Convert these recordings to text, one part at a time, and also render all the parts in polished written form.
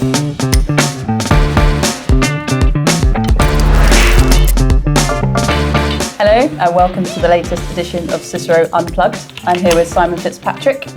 Hello and welcome to the latest edition of Cicero Unplugged. I'm here with Simon Fitzpatrick.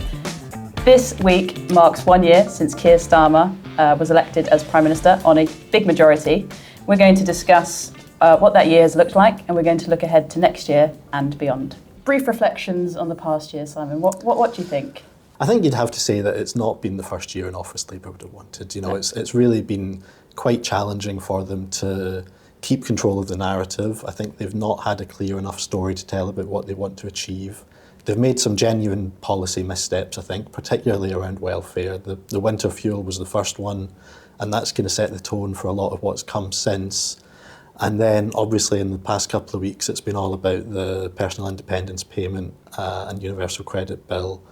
This week marks 1 year since Keir Starmer was elected as Prime Minister on a big majority. We're going to discuss what that year has looked like, and we're going to look ahead to next year and beyond. Brief reflections on the past year, Simon. What do you think? I think you'd have to say that it's not been the first year in office Labour would have wanted. It's really been quite challenging for them to keep control of the narrative. I think they've not had a clear enough story to tell about what they want to achieve. They've made some genuine policy missteps, I think, particularly around welfare. The winter fuel was the first one, and that's going to set the tone for a lot of what's come since. And then, obviously, in the past couple of weeks, it's been all about the personal independence payment and universal credit bill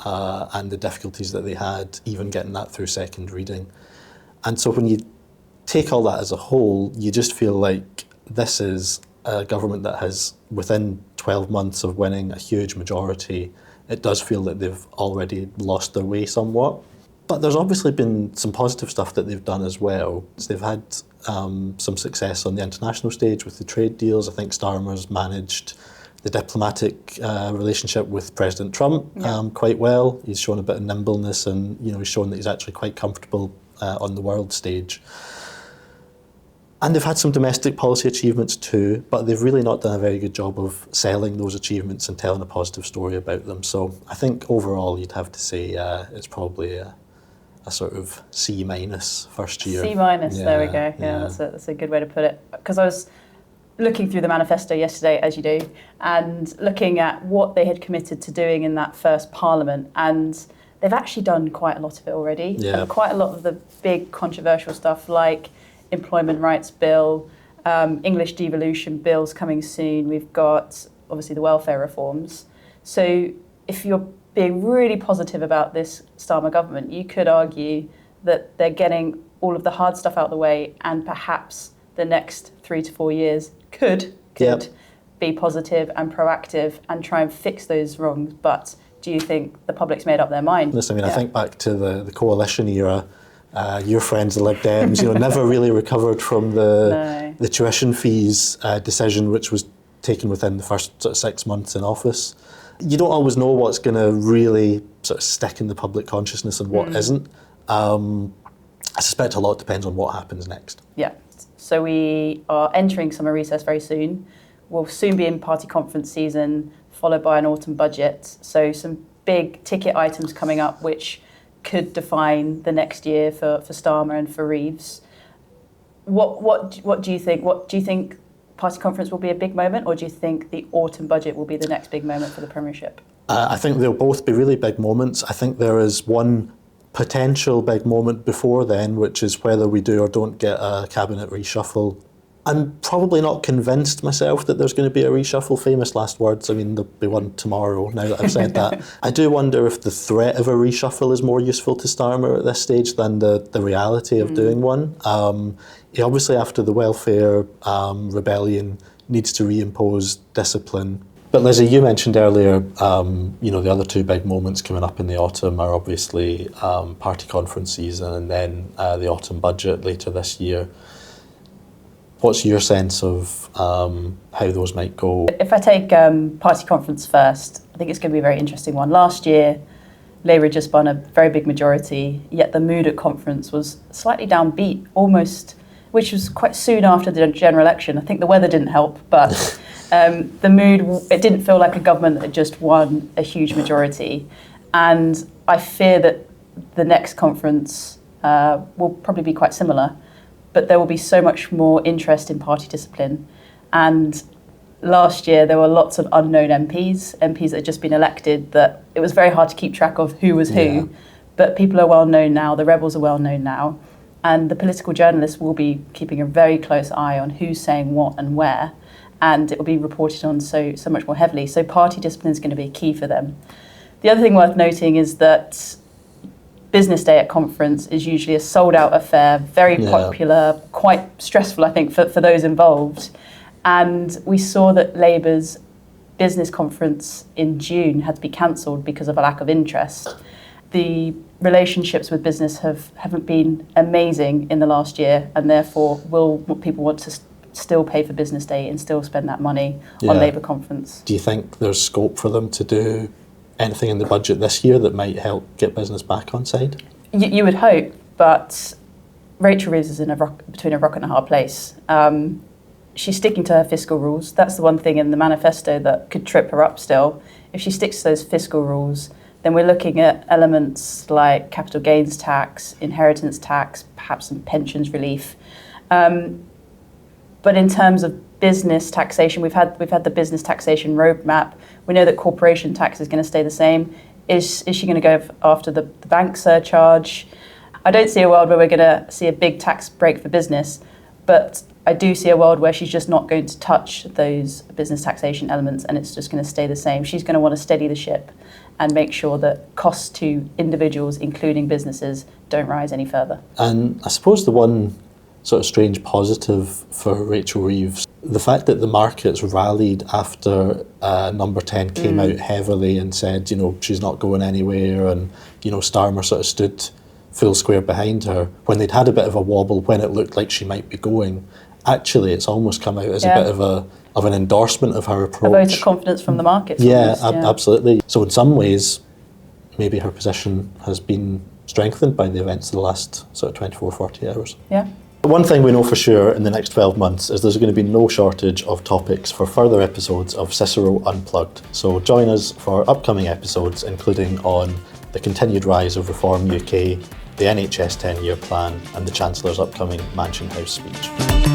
and the difficulties that they had even getting that through second reading. And so when you take all that as a whole, you just feel like this is a government that has, within 12 months of winning a huge majority, it does feel that they've already lost their way somewhat. But there's obviously been some positive stuff that they've done as well. They've had some success on the international stage with the trade deals. I think Starmer's managed the diplomatic relationship with President Trump quite well. He's shown a bit of nimbleness, and he's shown that he's actually quite comfortable on the world stage. And they've had some domestic policy achievements too, but they've really not done a very good job of selling those achievements and telling a positive story about them. So I think overall you'd have to say it's probably a sort of C- first year. C-, there we go. Yeah. That's a good way to put it. Because I was looking through the manifesto yesterday, as you do, and looking at what they had committed to doing in that first parliament, and they've actually done quite a lot of it already. Yeah. And quite a lot of the big controversial stuff like employment rights bill, English devolution bills coming soon. We've got obviously the welfare reforms. So if you're being really positive about this Starmer government, you could argue that they're getting all of the hard stuff out of the way, and perhaps the next 3 to 4 years could be positive and proactive and try and fix those wrongs. But do you think the public's made up their mind? Listen, I think back to the coalition era. Your friends, the Lib Dems, never really recovered from the tuition fees decision, which was taken within the first sort of 6 months in office. You don't always know what's going to really sort of stick in the public consciousness and what isn't. I suspect a lot depends on what happens next. Yeah. So we are entering summer recess very soon. We'll soon be in party conference season, followed by an autumn budget. So some big ticket items coming up, which could define the next year for Starmer and for Reeves. What do you think? What do you think? Party conference will be a big moment, or do you think the autumn budget will be the next big moment for the Premiership? I think they'll both be really big moments. I think there is one potential big moment before then, which is whether we do or don't get a cabinet reshuffle. I'm probably not convinced myself that there's going to be a reshuffle. Famous last words. I mean, there'll be one tomorrow, now that I've said that. I do wonder if the threat of a reshuffle is more useful to Starmer at this stage than the reality of doing one. He obviously, after the welfare rebellion, needs to reimpose discipline. But Lizzy, you mentioned earlier, the other two big moments coming up in the autumn are obviously party conference season and then the autumn budget later this year. What's your sense of how those might go? If I take party conference first, I think it's going to be a very interesting one. Last year, Labour had just won a very big majority, yet the mood at conference was slightly downbeat, almost, which was quite soon after the general election. I think the weather didn't help, but the mood, it didn't feel like a government that had just won a huge majority. And I fear that the next conference will probably be quite similar, but there will be so much more interest in party discipline. And last year there were lots of unknown MPs that had just been elected, that it was very hard to keep track of who was who. But people are well known now, the rebels are well known now, and the political journalists will be keeping a very close eye on who's saying what and where, and it will be reported on so much more heavily. So party discipline is going to be key for them. The other thing worth noting is that business day at conference is usually a sold-out affair, very popular, quite stressful, I think, for those involved. And we saw that Labour's business conference in June had to be cancelled because of a lack of interest. The relationships with business haven't been amazing in the last year, and therefore will people want to still pay for business day and still spend that money on Labour conference. Do you think there's scope for them to do anything in the budget this year that might help get business back on side? You would hope, but Rachel Reeves is between a rock and a hard place. She's sticking to her fiscal rules. That's the one thing in the manifesto that could trip her up still. If she sticks to those fiscal rules, then we're looking at elements like capital gains tax, inheritance tax, perhaps some pensions relief. But in terms of business taxation, we've had the business taxation roadmap. We know that corporation tax is going to stay the same. Is she going to go after the bank surcharge? I don't see a world where we're going to see a big tax break for business, but I do see a world where she's just not going to touch those business taxation elements, and it's just going to stay the same. She's going to want to steady the ship and make sure that costs to individuals, including businesses, don't rise any further. And I suppose the one sort of strange positive for Rachel Reeves, the fact that the markets rallied after number 10 came out heavily and said, she's not going anywhere, and, Starmer sort of stood full square behind her. When they'd had a bit of a wobble, when it looked like she might be going, actually it's almost come out as a bit of an endorsement of her approach. A vote of confidence from the markets. Yeah, absolutely. So in some ways, maybe her position has been strengthened by the events of the last sort of 24, 40 hours. Yeah. One thing we know for sure in the next 12 months is there's going to be no shortage of topics for further episodes of Cicero Unplugged. So join us for upcoming episodes, including on the continued rise of Reform UK, the NHS 10-year plan, and the Chancellor's upcoming Mansion House speech.